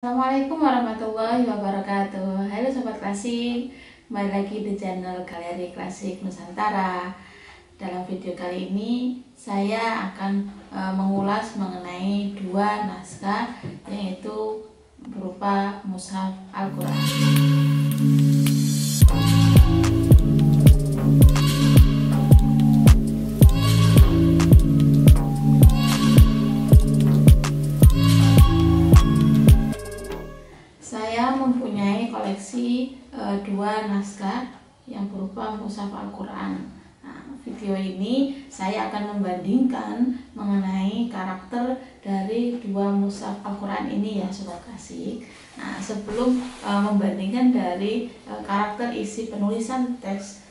Assalamualaikum warahmatullahi wabarakatuh. Halo Sobat Klasik, kembali lagi di channel Galeri Klasik Nusantara. Dalam video kali ini saya akan mengulas mengenai dua naskah, yaitu berupa mushaf Al-Quran. Saya mempunyai koleksi dua naskah yang berupa mushaf Al-Quran. Nah, video ini saya akan membandingkan mengenai karakter dari dua mushaf Al-Quran ini ya Sobat Klasik. Nah, sebelum membandingkan dari karakter isi penulisan teks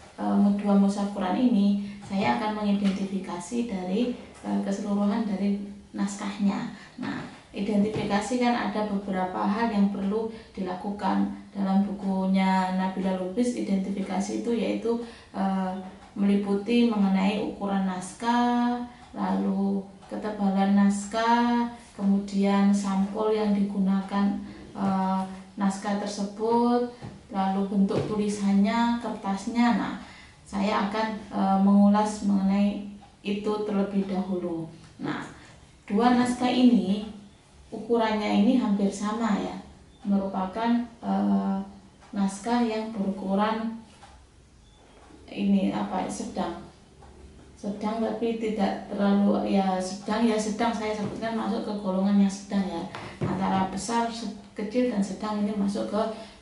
dua mushaf Quran ini, saya akan mengidentifikasi dari keseluruhan dari naskahnya. Nah, identifikasi kan ada beberapa hal yang perlu dilakukan dalam bukunya Nabila Lubis. Identifikasi itu yaitu meliputi mengenai ukuran naskah, lalu ketebalan naskah, kemudian sampul yang digunakan naskah tersebut, lalu bentuk tulisannya, kertasnya. Nah, saya akan mengulas mengenai itu terlebih dahulu. Nah, dua naskah ini ukurannya ini hampir sama ya, merupakan naskah yang berukuran ini sedang tapi tidak terlalu sedang saya sebutkan masuk ke golongan yang sedang ya, antara besar, kecil dan sedang ini masuk ke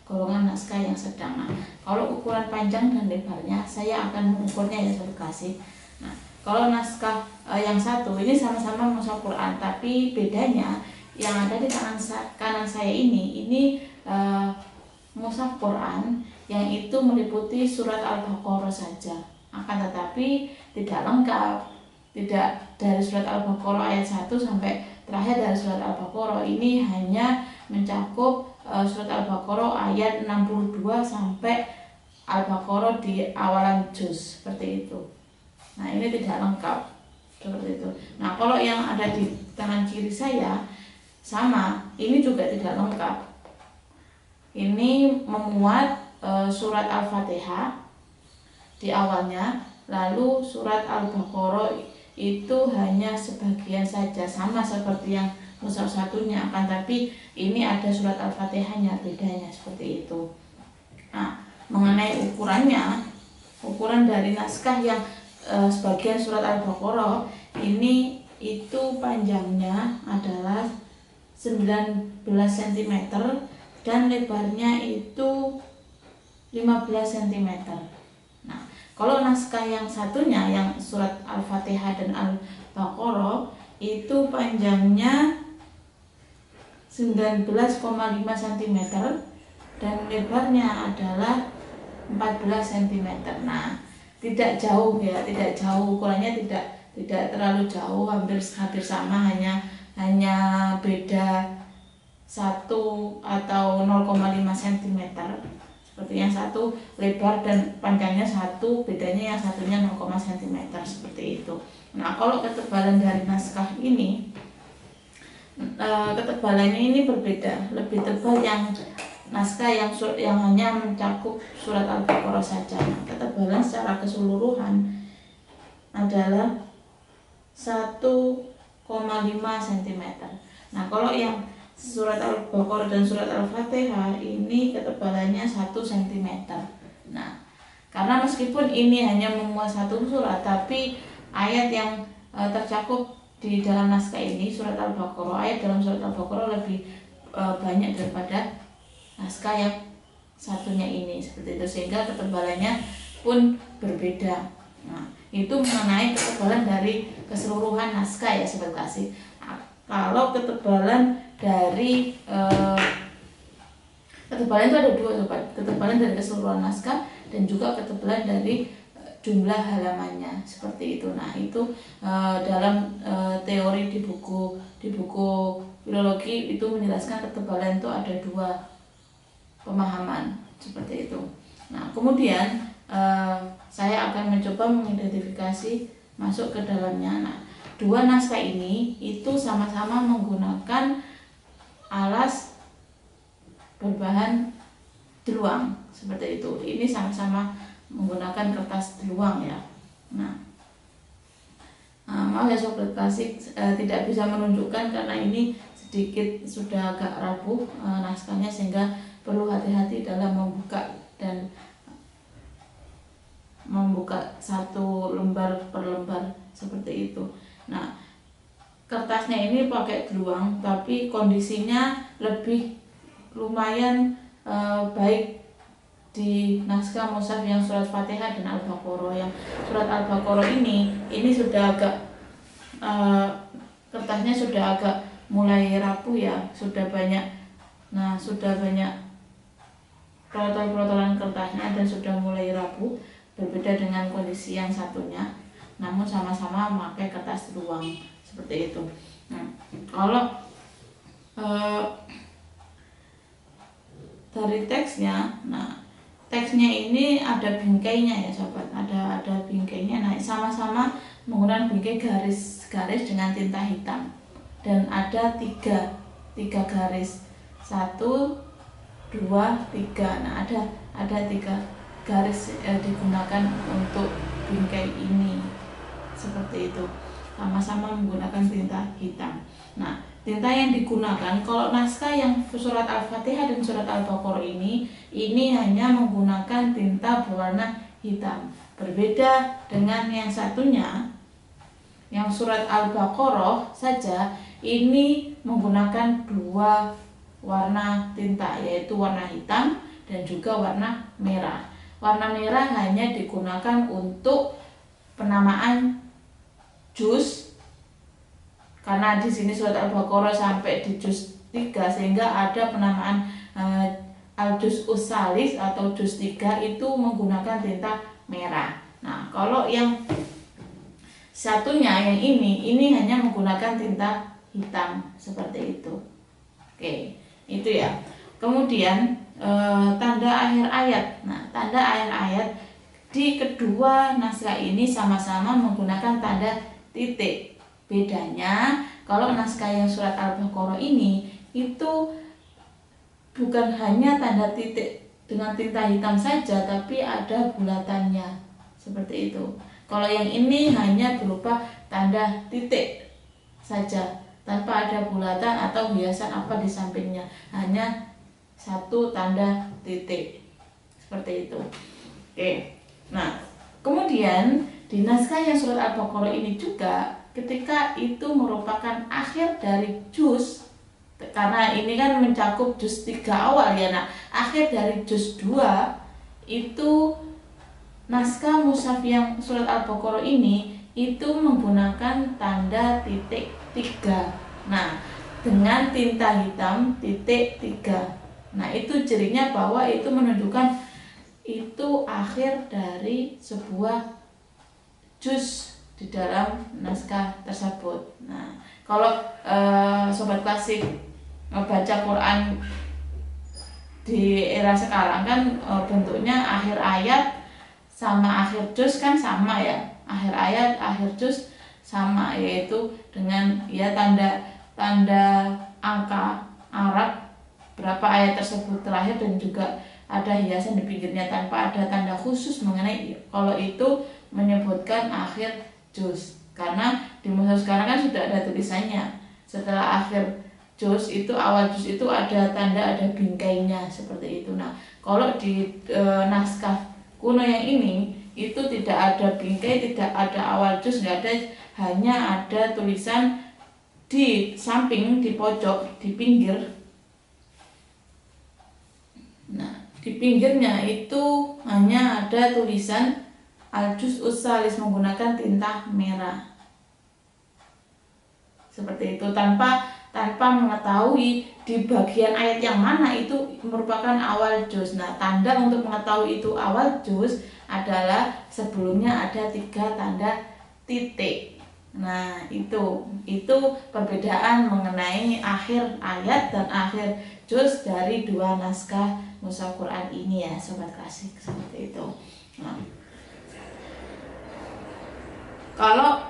golongan naskah yang sedang. Nah, kalau ukuran panjang dan lebarnya saya akan mengukurnya ya Sobat Klasik. Nah, kalau naskah yang satu ini sama-sama mushaf Quran, tapi bedanya yang ada di kanan saya ini mushaf Quran yang itu meliputi surat Al-Baqarah saja, akan tetapi tidak lengkap, tidak dari surat Al-Baqarah ayat 1 sampai terakhir dari surat Al-Baqarah. Ini hanya mencakup surat Al-Baqarah ayat 62 sampai Al-Baqarah di awalan juz, seperti itu. Nah, ini tidak lengkap seperti itu. Nah, kalau yang ada di tangan kiri saya sama, ini juga tidak lengkap. Ini memuat surat Al-Fatihah di awalnya, lalu surat Al-Baqarah itu hanya sebagian saja, sama seperti yang mushaf satunya, akan tapi ini ada surat Al-Fatihahnya, bedanya seperti itu. Nah, mengenai ukurannya, ukuran dari naskah yang sebagian surat Al-Baqarah ini itu panjangnya adalah 19 cm dan lebarnya itu 15 cm. Nah, kalau naskah yang satunya yang surat Al-Fatihah dan Al-Baqarah itu panjangnya 19,5 cm dan lebarnya adalah 14 cm. Nah, tidak jauh ya, tidak jauh, ukurannya tidak terlalu jauh, hampir sama, hanya beda 1 atau 0,5 cm. Seperti yang satu lebar dan panjangnya 1, bedanya yang satunya 0, cm seperti itu. Nah, kalau ketebalan dari naskah ini, ketebalannya ini berbeda, lebih tebal yang naskah yang hanya mencakup surat Al-Baqarah saja. Nah, ketebalan secara keseluruhan adalah 1,5 cm. Nah, kalau yang surat Al-Baqarah dan surat Al-Fatihah ini ketebalannya 1 cm. Nah, karena meskipun ini hanya memuat satu surat, tapi ayat yang tercakup di dalam naskah ini surat Al-Baqarah, ayat dalam surat Al-Baqarah lebih banyak daripada naskah yang satunya ini, seperti itu, sehingga ketebalannya pun berbeda. Nah, itu mengenai ketebalan dari keseluruhan naskah ya Sobat Klasik. Nah, kalau ketebalan dari ketebalan itu ada dua Sobat, ketebalan dari keseluruhan naskah dan juga ketebalan dari jumlah halamannya, seperti itu. Nah, itu dalam teori di buku filologi itu menjelaskan ketebalan itu ada dua pemahaman, seperti itu. Nah, kemudian saya akan mencoba mengidentifikasi masuk ke dalamnya. Nah, dua naskah ini itu sama-sama menggunakan alas berbahan deluang seperti itu. Ini sama-sama menggunakan kertas deluang ya. Nah, maaf ya Sobat Klasik, tidak bisa menunjukkan karena ini sedikit sudah agak rapuh naskahnya, sehingga perlu hati-hati dalam membuka satu lembar per lembar seperti itu. Nah, kertasnya ini pakai deluang, tapi kondisinya lebih lumayan baik di naskah mushaf yang surat Fatihah dan Al-Baqarah. Yang surat Al-Baqarah ini sudah agak kertasnya sudah agak mulai rapuh ya, sudah banyak protol-protolan kertasnya dan sudah mulai rapuh, berbeda dengan kondisi yang satunya, namun sama-sama memakai kertas deluang seperti itu. Nah, kalau dari teksnya, teksnya ini ada bingkainya ya sobat, ada bingkainya. Nah, sama-sama menggunakan bingkai garis-garis dengan tinta hitam, dan ada tiga garis, 1, 2, 3. Nah, ada 3 garis digunakan untuk bingkai ini seperti itu, sama-sama menggunakan tinta hitam. Nah, tinta yang digunakan kalau naskah yang surat Al-Fatihah dan surat Al-Baqarah ini hanya menggunakan tinta berwarna hitam. Berbeda dengan yang satunya, yang surat Al-Baqarah saja ini menggunakan 2 warna tinta, yaitu warna hitam dan juga warna merah. Warna merah hanya digunakan untuk penamaan juz, karena di sini surat Al-Baqarah sampai di juz 3, sehingga ada penamaan al-juz usalis atau juz 3 itu menggunakan tinta merah. Nah, kalau yang satunya yang ini hanya menggunakan tinta hitam seperti itu. Oke, itu ya. Kemudian tanda akhir ayat. Nah, tanda akhir ayat di kedua naskah ini sama-sama menggunakan tanda titik. Bedanya kalau naskah yang surat Al-Baqarah ini itu bukan hanya tanda titik dengan tinta hitam saja, tapi ada bulatannya seperti itu. Kalau yang ini hanya berupa tanda titik saja, tanpa ada bulatan atau hiasan apa di sampingnya, hanya satu tanda titik seperti itu. Oke. Nah, kemudian di naskah yang surat Al-Baqarah ini juga, ketika itu merupakan akhir dari juz, karena ini kan mencakup juz 3 awal ya. Nah, akhir dari juz 2 itu naskah mushaf yang surat Al-Baqarah ini itu menggunakan tanda titik 3. Nah, dengan tinta hitam titik 3. Nah, itu cirinya bahwa itu menunjukkan itu akhir dari sebuah juz di dalam naskah tersebut. Nah, kalau Sobat Klasik membaca Quran di era sekarang kan bentuknya akhir ayat sama akhir juz kan sama ya. Akhir ayat, akhir juz sama, yaitu dengan ya tanda angka Arab berapa ayat tersebut terakhir, dan juga ada hiasan di pinggirnya tanpa ada tanda khusus mengenai kalau itu menyebutkan akhir juz. Karena di mushaf sekarang kan sudah ada tulisannya, setelah akhir juz itu, awal juz itu ada tanda, ada bingkainya seperti itu. Nah, kalau di naskah kuno yang ini itu tidak ada bingkai, tidak ada awal juz, nggak ada, hanya ada tulisan di samping, di pojok, di pinggir. Nah, di pinggirnya itu hanya ada tulisan al-juz usalis menggunakan tinta merah seperti itu, tanpa mengetahui di bagian ayat yang mana itu merupakan awal juz. Nah, tanda untuk mengetahui itu awal juz adalah sebelumnya ada 3 tanda titik. Nah, itu perbedaan mengenai akhir ayat dan akhir juz dari 2 naskah mushaf Quran ini ya Sobat Klasik, seperti itu. Nah, kalau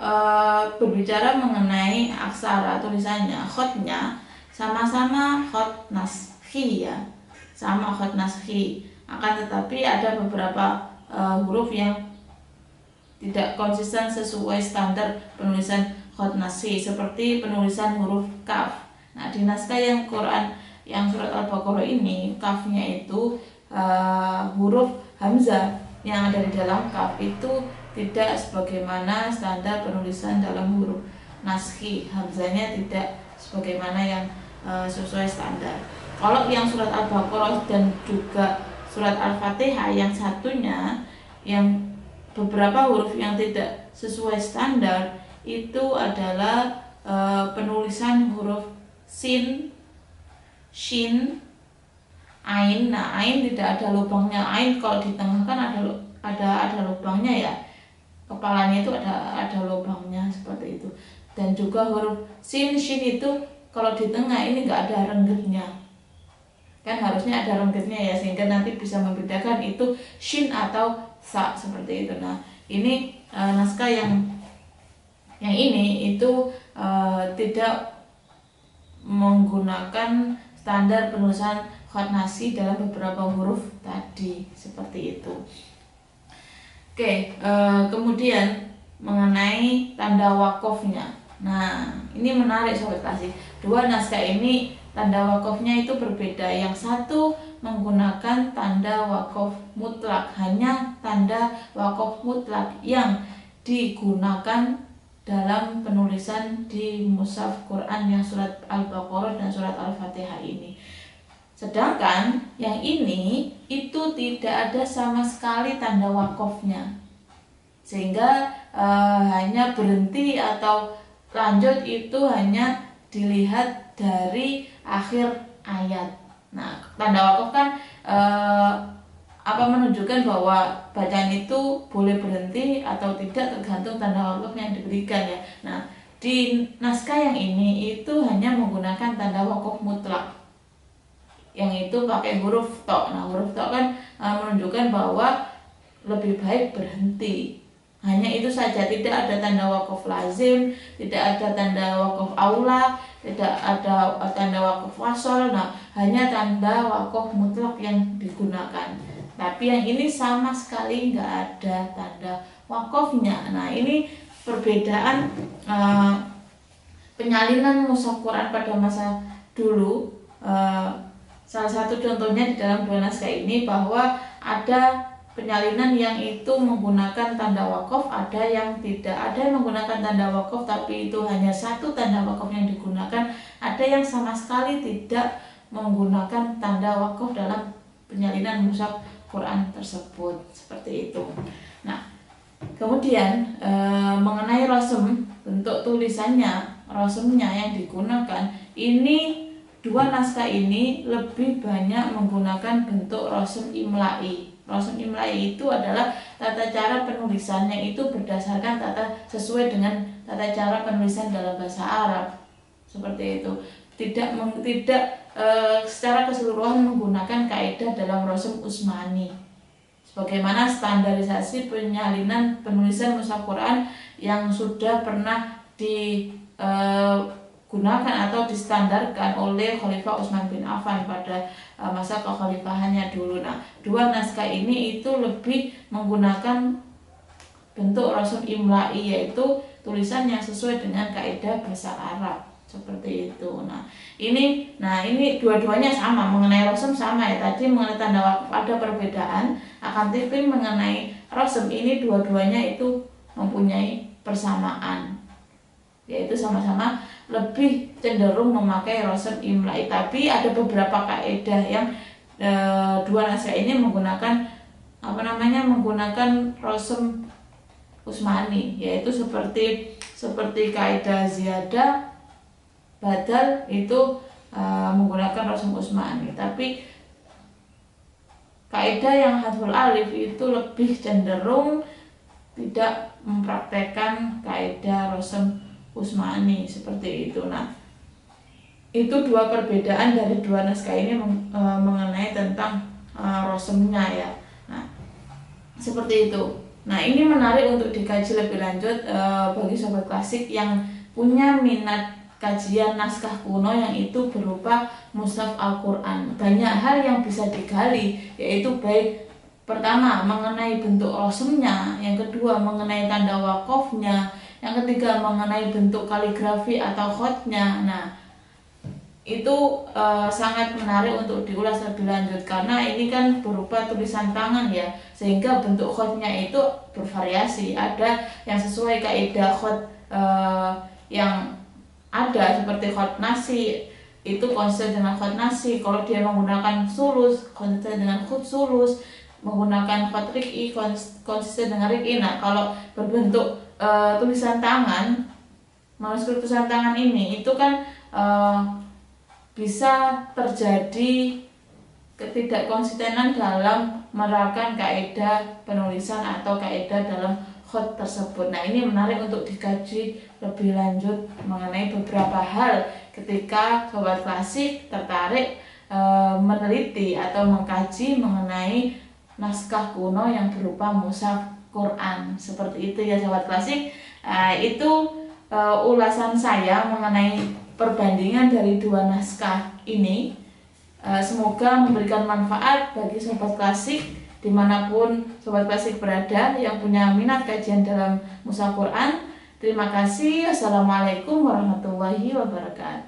berbicara mengenai aksara tulisannya, khotnya sama-sama khot naskhi ya. sama khat naskhi. Akan tetapi ada beberapa huruf yang tidak konsisten sesuai standar penulisan khat naskhi, seperti penulisan huruf kaf. Nah, di naskah yang Quran yang surat Al-Baqarah ini, kafnya itu huruf hamzah yang ada di dalam kaf itu tidak sebagaimana standar penulisan dalam huruf naskhi. Hamzahnya tidak sebagaimana yang sesuai standar. Kalau yang surat Al-Baqarah dan juga surat Al-Fatihah yang satunya, yang beberapa huruf yang tidak sesuai standar itu adalah penulisan huruf sin, shin, ain. Nah, ain tidak ada lubangnya. Ain kalau di tengah kan ada lubangnya ya. Kepalanya itu ada lubangnya seperti itu. Dan juga huruf sin, shin itu kalau di tengah ini nggak ada renggetnya. Kan harusnya ada renggetnya ya, sehingga nanti bisa membedakan itu shin atau sa seperti itu. Nah, ini naskah yang ini itu tidak menggunakan standar penulisan khat naskhi dalam beberapa huruf tadi seperti itu. Oke, kemudian mengenai tanda wakofnya. Nah, ini menarik sobat klasik. Dua naskah ini tanda wakofnya itu berbeda. Yang satu menggunakan tanda wakof mutlak, hanya tanda wakof mutlak yang digunakan dalam penulisan di mushaf Quran yang surat Al-Baqarah dan surat Al-Fatihah ini. Sedangkan yang ini itu tidak ada sama sekali tanda wakofnya, sehingga hanya berhenti atau lanjut itu hanya dilihat dari akhir ayat. Nah, tanda wakaf kan menunjukkan bahwa bacaan itu boleh berhenti atau tidak tergantung tanda wakaf yang diberikan ya. Nah, di naskah yang ini itu hanya menggunakan tanda wakaf mutlak, yang itu pakai huruf to. Nah, huruf to kan menunjukkan bahwa lebih baik berhenti. Hanya itu saja, tidak ada tanda wakaf lazim, tidak ada tanda wakaf aula, tidak ada tanda wakaf wasol. Nah, hanya tanda wakaf mutlak yang digunakan. Tapi yang ini sama sekali nggak ada tanda wakafnya. Nah, ini perbedaan penyalinan mushaf Quran pada masa dulu. Salah satu contohnya di dalam dua naskah ini bahwa ada penyalinan yang itu menggunakan tanda wakaf, ada yang tidak. Ada yang menggunakan tanda wakaf tapi itu hanya satu tanda wakaf yang digunakan, ada yang sama sekali tidak menggunakan tanda wakaf dalam penyalinan mushaf Quran tersebut, seperti itu. Nah, kemudian mengenai rasem, bentuk tulisannya, rasemnya yang digunakan, ini dua naskah ini lebih banyak menggunakan bentuk rasem imla'i. Rasem imla'i itu adalah tata cara penulisannya itu berdasarkan sesuai dengan tata cara penulisan dalam bahasa Arab, seperti itu. Tidak secara keseluruhan menggunakan kaidah dalam rasem Utsmani, sebagaimana standarisasi penyalinan penulisan mushaf Quran yang sudah pernah digunakan atau distandarkan oleh Khalifah Utsman bin Affan pada masa kekhalifahannya dulu. Nah, dua naskah ini itu lebih menggunakan bentuk rasem imla'i, yaitu tulisan yang sesuai dengan kaidah bahasa Arab, seperti itu. Nah, ini dua-duanya sama, mengenai rasem sama ya. Tadi mengenai tanda wakaf ada perbedaan, akan tetapi mengenai rasem ini dua-duanya itu mempunyai persamaan, yaitu sama-sama lebih cenderung memakai rasem imla'i. Tapi ada beberapa kaidah yang dua naskah ini menggunakan menggunakan rasem Utsmani, yaitu seperti kaidah ziyadah, badal itu menggunakan rasem Utsmani. Tapi kaidah yang hadful alif itu lebih cenderung tidak mempraktekkan kaidah rasem Utsmani, seperti itu. Nah, itu dua perbedaan dari dua naskah ini mengenai tentang rasemnya ya. Nah, seperti itu. Nah, ini menarik untuk dikaji lebih lanjut bagi sobat klasik yang punya minat kajian naskah kuno yang itu berupa mushaf Al-Quran. Banyak hal yang bisa digali, yaitu baik pertama mengenai bentuk rosumnya, yang kedua mengenai tanda wakofnya, yang ketiga mengenai bentuk kaligrafi atau khotnya. Nah, itu sangat menarik untuk diulas lebih lanjut, karena ini kan berupa tulisan tangan ya, sehingga bentuk khotnya itu bervariasi. Ada yang sesuai kaidah khot yang ada, seperti khot nasi itu konsisten dengan khot nasi. Kalau dia menggunakan sulus, konsisten dengan khot sulus. Menggunakan khot rik'i, konsisten dengan rik'i. Nah, kalau berbentuk tulisan tangan, manuskrip tulisan tangan ini itu kan bisa terjadi ketidakkonsistenan dalam menerapkan kaidah penulisan atau kaidah dalam khot tersebut. Nah, ini menarik untuk dikaji lebih lanjut mengenai beberapa hal ketika Sobat Klasik tertarik meneliti atau mengkaji mengenai naskah kuno yang berupa mushaf Quran. Seperti itu ya Sobat Klasik. Itu ulasan saya mengenai perbandingan dari dua naskah ini. Semoga memberikan manfaat bagi Sobat Klasik dimanapun Sobat Klasik berada yang punya minat kajian dalam mushaf Quran. Terima kasih. Wassalamualaikum warahmatullahi wabarakatuh.